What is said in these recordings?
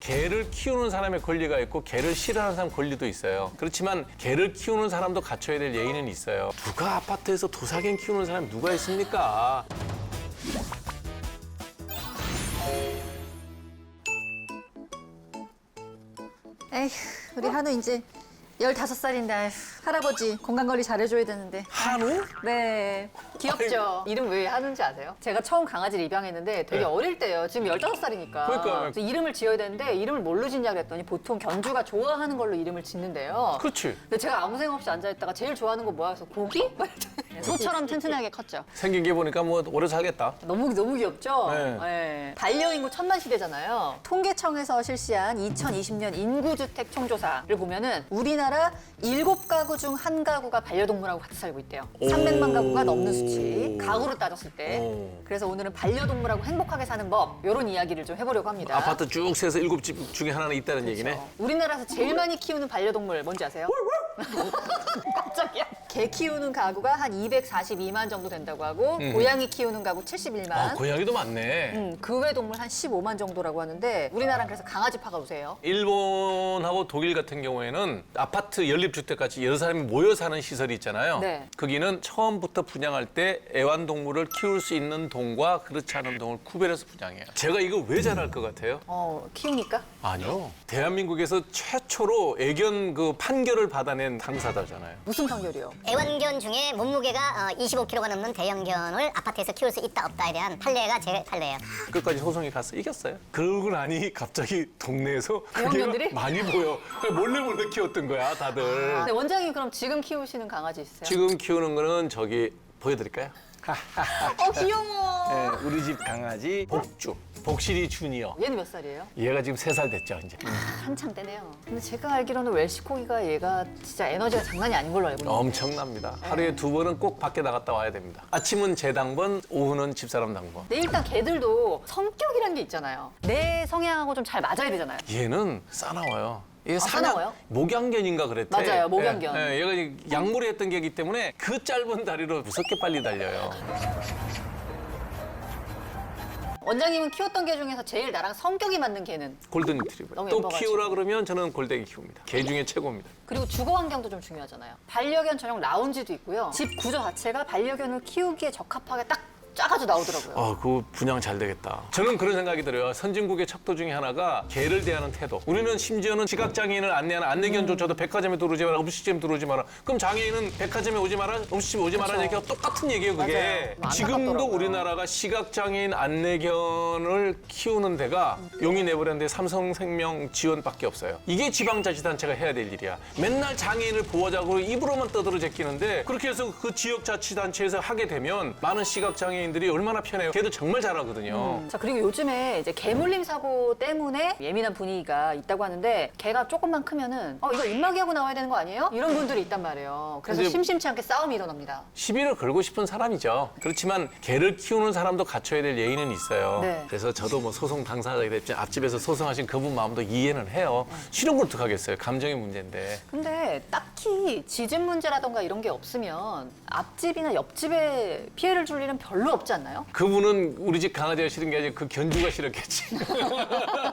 개를 키우는 사람의 권리가 있고 개를 싫어하는 사람 권리도 있어요. 그렇지만 개를 키우는 사람도 갖춰야 될 예의는 있어요. 누가 아파트에서 도사견 키우는 사람이 누가 있습니까? 에휴, 우리 한우 이제 15살인데 할아버지 건강관리 잘해줘야 되는데. 한우? 네. 귀엽죠? 이름 왜 하는지 아세요? 제가 처음 강아지를 입양했는데 되게 네. 어릴 때예요. 지금 15살이니까. 그러니까요. 그래서 이름을 지어야 되는데 이름을 뭘로 짓냐 그랬더니 보통 견주가 좋아하는 걸로 이름을 짓는데요. 그렇지. 근데 제가 아무 생각 없이 앉아있다가 제일 좋아하는 거 뭐야? 해서 고기? 소처럼 튼튼하게 컸죠. 생긴 게 보니까 뭐 오래 살겠다. 너무 귀엽죠? 네. 네. 반려인구 천만 시대잖아요. 통계청에서 실시한 2020년 인구주택 총조사를 보면은 우리나라 7가구 중 1가구가 반려동물하고 같이 살고 있대요. 300만 가구가 넘는 수치. 가구로 따졌을 때. 오. 그래서 오늘은 반려동물하고 행복하게 사는 법, 이런 이야기를 좀 해보려고 합니다. 아파트 쭉 세서 7집 중에 하나는 있다는 얘기네. 우리나라에서 제일 많이 키우는 반려동물 뭔지 아세요? 깜짝이야. 개 키우는 가구가 한 242만 정도 된다고 하고 고양이 키우는 가구 71만. 아, 고양이도 많네. 그 외 동물 한 15만 정도라고 하는데 우리나라는 그래서 강아지파가 우세요. 일본하고 독일 같은 경우에는 아파트 연립주택같이 여러 사람이 모여 사는 시설이 있잖아요. 네. 거기는 처음부터 분양할 때 애완동물을 키울 수 있는 동과 그렇지 않은 동을 구별해서 분양해요. 제가 이거 왜 잘할 것 같아요? 키우니까? 아니요. 대한민국에서 최초로 애견 그 판결을 받아낸 당사자잖아요. 무슨 판결이요? 애완견 중에 몸무게가 25kg가 넘는 대형견을 아파트에서 키울 수 있다 없다에 대한 판례가 제 판례예요. 끝까지 소송이 가서 이겼어요. 그러고 나니 갑자기 동네에서 애완견들이? 그게 많이 보여. 몰래 키웠던 거야, 다들. 근데 원장님 그럼 지금 키우시는 강아지 있으세요? 지금 키우는 거는 저기 보여드릴까요? 귀여워. 네, 우리 집 강아지 복주, 복실이 주니어. 얘는 몇 살이에요? 얘가 지금 3살 됐죠, 이제. 한참 때네요. 근데 제가 알기로는 웰시코기가 얘가 진짜 에너지가 장난이 아닌 걸로 알고 있는데. 엄청납니다. 하루에 2번은 꼭 밖에 나갔다 와야 됩니다. 아침은 제 당번, 오후는 집사람 당번. 근데 일단 개들도 성격이라는 게 있잖아요. 내 성향하고 좀 잘 맞아야 되잖아요. 얘는 싸나워요. 얘 싸나워요? 목양견인가 그랬대. 맞아요, 목양견. 얘가 약물이 했던 개이기 때문에 그 짧은 다리로 무섭게 빨리 달려요. 원장님은 키웠던 개 중에서 제일 나랑 성격이 맞는 개는? 골든 리트리버. 너무 또 예뻐가지고. 키우라 그러면 저는 골뱅이 키웁니다. 개 중에 최고입니다. 그리고 주거 환경도 좀 중요하잖아요. 반려견 전용 라운지도 있고요. 집 구조 자체가 반려견을 키우기에 적합하게 딱 짜가지고 나오더라고요. 그 분양 잘 되겠다. 저는 그런 생각이 들어요. 선진국의 척도 중에 하나가 개를 대하는 태도. 우리는 심지어는 시각장애인을 안내하는 안내견조차도 백화점에 들어오지 마라, 음식점에 들어오지 마라. 그럼 장애인은 백화점에 오지 마라, 음식점에 오지 마라는 얘기가 똑같은 얘기예요, 그게. 맞아요. 지금도 안타깝더라고요. 우리나라가 시각장애인 안내견을 키우는 데가 용인 에버랜드에 삼성생명 지원밖에 없어요. 이게 지방자치단체가 해야 될 일이야. 맨날 장애인을 보호하자고 입으로만 떠들어 제끼는데 그렇게 해서 그 지역자치단체에서 하게 되면 많은 시각장애인들이 얼마나 편해요. 걔도 정말 잘하거든요. 자, 그리고 요즘에 이제 개물림 사고 때문에 예민한 분위기가 있다고 하는데 개가 조금만 크면은 이거 입마개하고 나와야 되는 거 아니에요? 이런 분들이 있단 말이에요. 그래서 근데- 심심치 않게 싸움이 일어납니다. 시비를 걸고 싶은 사람이죠. 그렇지만 개를 키우는 사람도 갖춰야 될 예의는 있어요. 네. 그래서 저도 뭐 소송 당사자가 됐지만 앞집에서 소송하신 그분 마음도 이해는 해요. 싫은 걸 어떡하겠어요. 감정의 문제인데. 근데 딱히 지진 문제라던가 이런 게 없으면 앞집이나 옆집에 피해를 줄 일은 별로 없지 않나요? 그분은 우리 집 강아지가 싫은 게 아니라 그 견주가 싫었겠지.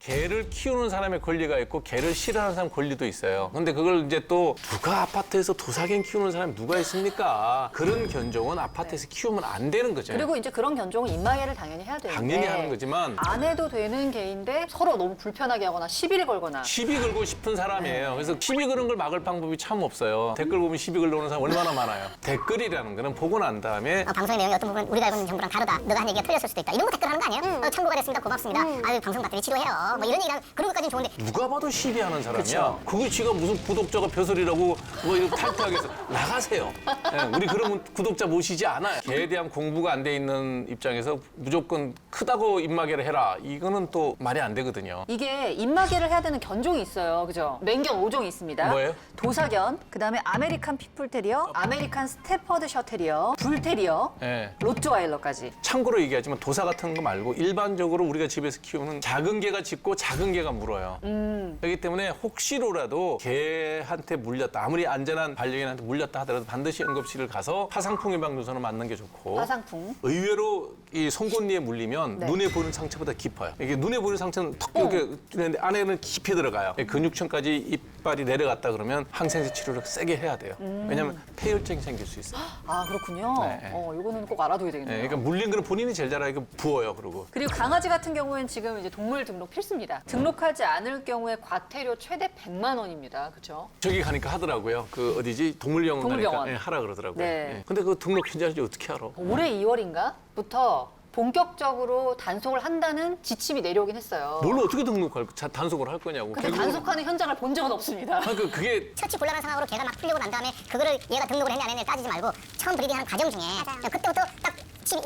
개를 키우는 사람의 권리가 있고 개를 싫어하는 사람 권리도 있어요. 근데 그걸 이제 또 누가 아파트에서 도사견 키우는 사람이 누가 있습니까? 그런 견종은 아파트에서 키우면 안 되는 거죠. 그리고 이제 그런 견종은 입마개를 당연히 해야 되는데 당연히 하는 거지만 안 해도 되는 개인데 서로 너무 불편하게 하거나 시비를 걸거나 시비 걸고 싶은 사람이에요. 그래서 시비 거는 걸 막을 방법이 참 없어요. 댓글 보면 시비 걸러오는 사람 얼마나 많아요. 댓글이라는 거는 보고 난 다음에 방송의 내용이 어떤 부분 우리가 알고 있는 정보랑 다르다. 너가 한 얘기가 틀렸을 수도 있다. 이런 거 댓글 하는 거 아니에요? 참고가 됐습니다. 고맙습니다. 아유 방송 봤더니 치료해요. 뭐 이런 얘기랑 그런 것까지는 좋은데 누가 봐도 시비하는 사람이야. 그쵸. 그거 지가 무슨 구독자가 벼슬이라고 뭐 이렇게 탈퇴하게 해서 나가세요. 예, 우리 그러면 구독자 모시지 않아요. 개에 대한 공부가 안 돼 있는 입장에서 무조건 크다고 입마개를 해라. 이거는 또 말이 안 되거든요. 이게 입마개를 해야 되는 견종이 있어요. 그죠? 맹견 5종이 있습니다. 뭐예요? 도사견, 그다음에 아메리칸 피플테리어, 아메리칸 스테퍼드 셔테리어, 불테리어, 예. 로트와일러 로트와일러까지. 참고로 얘기하지만 도사 같은 거 말고 일반적으로 우리가 집에서 키우는 작은 개가 짖고 작은 개가 물어요. 그렇기 때문에 혹시라도 개한테 물렸다, 아무리 안전한 반려견한테 물렸다 하더라도 반드시 응급실을 가서 화상풍 예방주사는 맞는 게 좋고. 화상풍. 의외로 이 송곳니에 물리면 네. 눈에 보이는 상처보다 깊어요. 이게 눈에 보이는 상처는 턱 이렇게 되는데 안에는 깊이 들어가요. 근육층까지 이빨이 내려갔다 그러면 항생제 치료를 세게 해야 돼요. 왜냐하면 폐혈증이 생길 수 있어요. 아, 그렇군요. 네. 이거는 꼭 알아둬야 되겠네요. 그러니까 물린 거는 본인이 제일 잘 알고 부어요. 그리고 그리고 강아지 같은 경우에는 지금 이제 동물 등록 필수입니다. 등록하지 않을 경우에 과태료 최대 100만 원입니다. 그렇죠? 저기 가니까 하더라고요. 그 어디지 동물병원 동물병원. 가니까 하라 그러더라고요. 네. 근데 그 등록 현장인지 어떻게 알아? 올해 2월인가부터 본격적으로 단속을 한다는 지침이 내려오긴 했어요. 뭘 어떻게 등록할 단속을 할 거냐고. 근데 결국은- 단속하는 현장을 본 적은 없습니다. 그러니까 그게 처치 곤란한 상황으로 걔가 막 풀리고 난 다음에 그거를 얘가 등록을 했냐 안 했냐 따지지 말고 처음 브리딩하는 과정 중에 그냥 그때부터 딱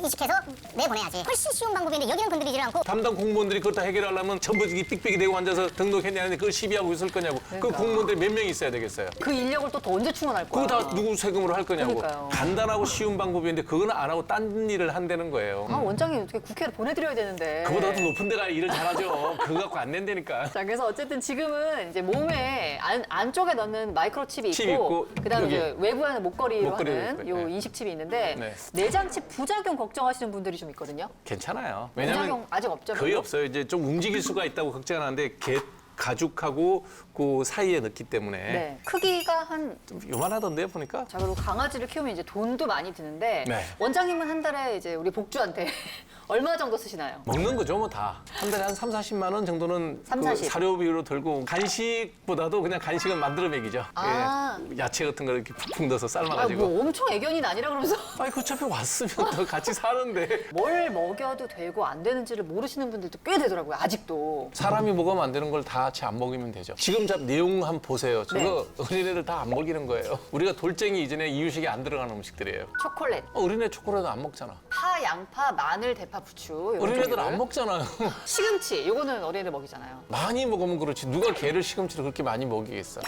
인식해서 내보내야지. 훨씬 쉬운 방법인데 여기는 건드리지를 않고 담당 공무원들이 그걸 다 해결하려면 전부 이 삑삑이 대고 앉아서 등록했냐는데 그걸 시비하고 있을 거냐고. 그 공무원들이 몇 명 있어야 되겠어요. 그 인력을 또 언제 충원할 거야? 그거 다 누구 세금으로 할 거냐고. 그러니까요. 간단하고 쉬운 방법인데 그거는 안 하고 딴 일을 한다는 거예요. 아, 원장님 어떻게 국회를 보내드려야 되는데. 그보다 더 높은 데가 일을 잘하죠. 그거 갖고 안 낸다니까. 자, 그래서 어쨌든 지금은 이제 몸에 안쪽에 넣는 마이크로칩이 칩이 있고, 그다음에 여기 이제 외부에는 목걸이로 목걸이로 하는 있고, 요 네. 인식칩이 있는데 네. 내장칩 부작용 걱정하시는 분들이 좀 있거든요. 괜찮아요. 부작용 왜냐면 아직 없죠? 거의 별로? 없어요. 이제 좀 움직일 수가 있다고 걱정하는데 가죽하고 그 사이에 넣기 때문에 네. 크기가 한 좀 요만하던데요 보니까. 자, 그리고 강아지를 키우면 이제 돈도 많이 드는데 네. 원장님은 한 달에 이제 우리 복주한테 얼마 정도 쓰시나요? 먹는 거죠, 뭐 다. 한 달에 한 3, 40만 원 정도는 3, 그 40. 사료비로 들고 간식보다도 그냥 간식은 만들어 먹이죠. 아. 예, 야채 같은 거 이렇게 푹푹 넣어서 아, 삶아가지고. 뭐 엄청 애견인 아니라 그러면서 아니, 그 어차피 왔으면 더 같이 사는데. 뭘 먹여도 되고 안 되는지를 모르시는 분들도 꽤 되더라고요. 아직도. 사람이 먹으면 안 되는 걸 다 같이 안 먹이면 되죠. 지금 내용 한번 보세요. 저거 어린애들 다 안 먹이는 거예요. 우리가 돌쟁이 이전에 이유식에 안 들어가는 음식들이에요. 초콜릿, 어린애 초콜릿 안 먹잖아. 파, 양파, 마늘, 대파, 부추. 요런 어린애들 종류를. 안 먹잖아요. 시금치, 요거는 어린애들 먹이잖아요. 많이 먹으면 그렇지. 누가 개를 시금치를 그렇게 많이 먹이겠어.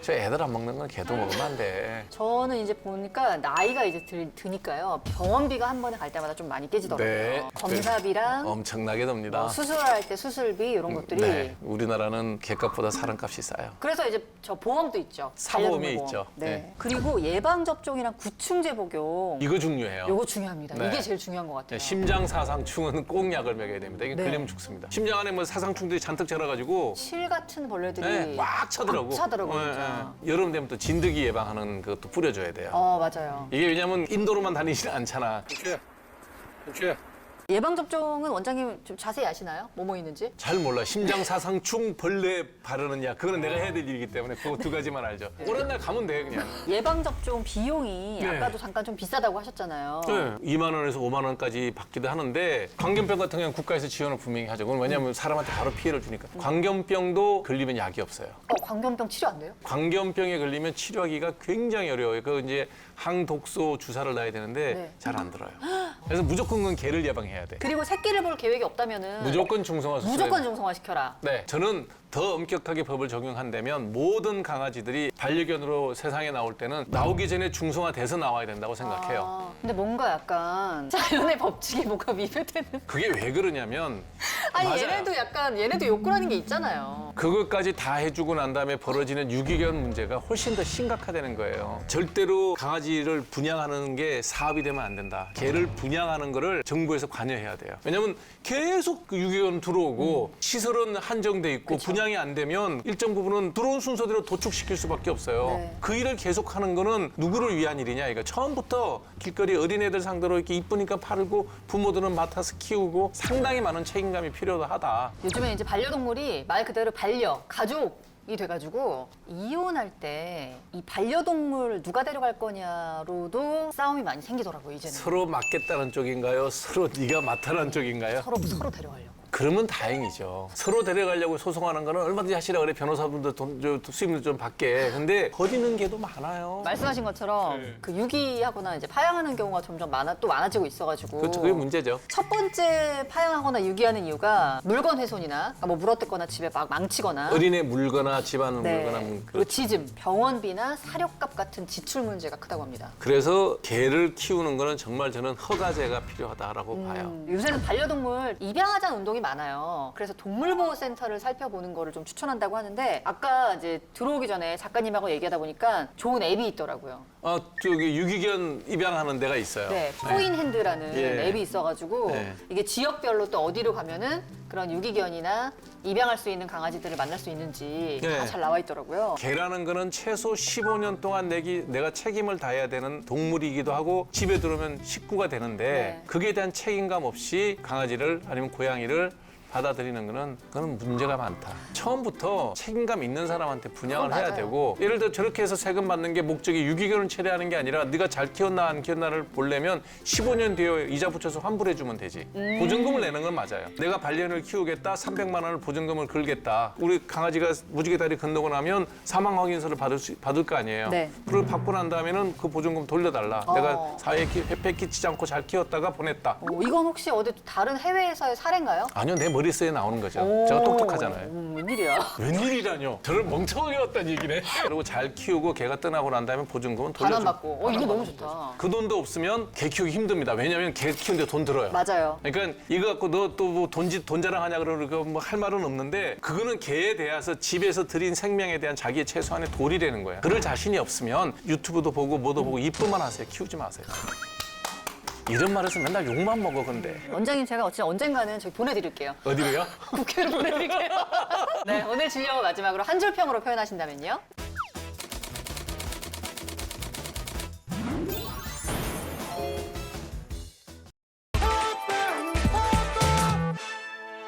저 애들 안 먹는 건 개도 먹으면 안 돼. 저는 이제 보니까 나이가 이제 드니까요. 병원비가 한 번에 갈 때마다 좀 많이 깨지더라고요. 네. 검사비랑 엄청나게 듭니다. 수술할 때 수술비 이런 것들이. 네, 우리나라는 개값보다 사람값이 싸요. 그래서 이제 저 보험도 있죠. 사보험이 반려동물 보험. 있죠. 네. 네. 그리고 예방 접종이랑 구충제 복용. 이거 중요해요. 요거 중요합니다. 네. 이게 제일 중요한 것 같아요. 심장 사상충은 꼭 약을 먹여야 됩니다. 이게 네. 걸리면 죽습니다. 심장 안에 뭐 사상충들이 잔뜩 자라가지고 실 같은 벌레들이 네, 꽉 차더라고. 꽉 차더라고요, 네, 진짜. 네. 여름 되면 또 진드기 예방하는 그것도 뿌려줘야 돼요. 맞아요. 이게 왜냐면 인도로만 다니지는 않잖아. 예방 접종은 원장님 좀 자세히 아시나요? 뭐뭐 있는지? 잘 몰라. 심장 사상충 벌레 바르는 약. 그거는 내가 해야 될 일이기 때문에 그거 두 가지만 알죠. 오랜 날 가면 돼 그냥. 예방 접종 비용이 네. 아까도 잠깐 좀 비싸다고 하셨잖아요. 네, 2만 원에서 5만 원까지 받기도 하는데 광견병 같은 경우는 국가에서 지원을 분명히 하죠. 그건 왜냐하면 사람한테 바로 피해를 주니까. 광견병도 걸리면 약이 없어요. 광견병 치료 안 돼요? 광견병에 걸리면 치료하기가 굉장히 어려워요. 그 이제 항독소 주사를 놔야 되는데 네. 잘 안 들어요. 그래서 무조건 그건 개를 예방해야 돼. 그리고 새끼를 볼 계획이 없다면은 무조건 중성화 수술. 무조건 중성화 시켜라. 네, 저는 더 엄격하게 법을 적용한다면 모든 강아지들이 반려견으로 세상에 나올 때는 나오기 전에 중성화돼서 나와야 된다고 생각해요. 근데 뭔가 약간 자연의 법칙에 뭔가 위배되는. 그게 왜 그러냐면 아니 맞아요. 얘네도 욕구라는 게 있잖아요. 그것까지 다 해주고 난 다음에 벌어지는 유기견 문제가 훨씬 더 심각하다는 거예요. 절대로 강아지를 분양하는 게 사업이 되면 안 된다. 개를 분양하는 거를 정부에서 관여해야 돼요. 왜냐면 계속 그 유기견 들어오고 시설은 한정돼 있고 분양이 안 되면 일정 부분은 들어온 순서대로 도축시킬 수밖에 없어요. 네. 그 일을 계속하는 거는 누구를 위한 일이냐 이거. 처음부터 길거리 어린애들 상대로 이렇게 이쁘니까 팔고 부모들은 맡아서 키우고 상당히 많은 책임감이 필요하다. 요즘에 이제 반려동물이 말 그대로 가족이 돼가지고 이혼할 때 이 반려동물 누가 데려갈 거냐로도 싸움이 많이 생기더라고요 이제는. 서로 맡겠다는 쪽인가요? 서로 네가 맡아라는 쪽인가요? 서로 데려가려고. 그러면 다행이죠. 서로 데려가려고 소송하는 거는 얼마든지 하시라 그래. 변호사분들 수입을 좀 받게. 근데 거디는 게도 많아요. 말씀하신 것처럼 그 유기하거나 이제 파양하는 경우가 점점 많아지고 있어가지고. 그렇죠. 그게 문제죠. 첫 번째 파양하거나 유기하는 이유가 물건 훼손이나 뭐 물어뜯거나 집에 막 망치거나 어린애 물거나 집안 네. 물거나 그리고 지즘, 병원비나 사료값 같은 지출 문제가 크다고 합니다. 그래서 개를 키우는 거는 정말 저는 허가제가 필요하다라고 봐요. 요새는 반려동물 입양하자는 운동이 많아요. 그래서 동물보호센터를 살펴보는 거를 좀 추천한다고 하는데 아까 이제 들어오기 전에 작가님하고 얘기하다 보니까 좋은 앱이 있더라고요. 저기 유기견 입양하는 데가 있어요. 네, 포인핸드라는 예. 앱이 있어가지고 네. 이게 지역별로 또 어디로 가면은 그런 유기견이나 입양할 수 있는 강아지들을 만날 수 있는지 네. 다 잘 나와 있더라고요. 개라는 거는 최소 15년 동안 내가 책임을 다해야 되는 동물이기도 하고 집에 들어오면 식구가 되는데 네. 그에 대한 책임감 없이 강아지를 아니면 고양이를 받아들이는 거는 그건 문제가 많다. 처음부터 책임감 있는 사람한테 분양을 그건 해야 맞아요. 되고 예를 들어 저렇게 해서 세금 받는 게 목적이 유기견을 처리하는 게 아니라 네가 잘 키웠나 안 키웠나를 보려면 15년 뒤에 이자 붙여서 환불해 주면 되지. 보증금을 내는 건 맞아요. 내가 반려견을 키우겠다. 300만 원을 보증금을 걸겠다. 우리 강아지가 무지개 다리 건너고 나면 사망 확인서를 받을 거 아니에요. 네. 그걸 받고 난 다음에는 그 보증금 돌려달라. 내가 사회에 해패 끼치지 않고 잘 키웠다가 보냈다. 이건 혹시 어디 다른 해외에서의 사례인가요? 아니요, 내 머릿속에 나오는 거죠. 오. 제가 똑똑하잖아요. 웬일이야? 웬일이라뇨? 저를 멍청하게 왔다는 얘기네. 그리고 잘 키우고 개가 떠나고 난 다음에 보증금은 돌려줘. 반환받고. 이거 너무 좋다. 그 돈도 없으면 개 키우기 힘듭니다. 왜냐하면 개 키우는데 돈 들어요. 맞아요. 그러니까 이거 갖고 너 또 뭐 돈 자랑하냐 그러고 뭐 할 말은 없는데 그거는 개에 대해서 집에서 들인 생명에 대한 자기의 최소한의 도리라는 거야. 그럴 자신이 없으면 유튜브도 보고 뭐도 보고 이쁘만 하세요. 키우지 마세요. 이런 말해서 맨날 욕만 먹어 근데. 원장님 제가 언젠가는 저기 보내드릴게요. 어디로요? 국회로 보내드릴게요. 네, 오늘 진료가 마지막으로 한 줄 평으로 표현하신다면요?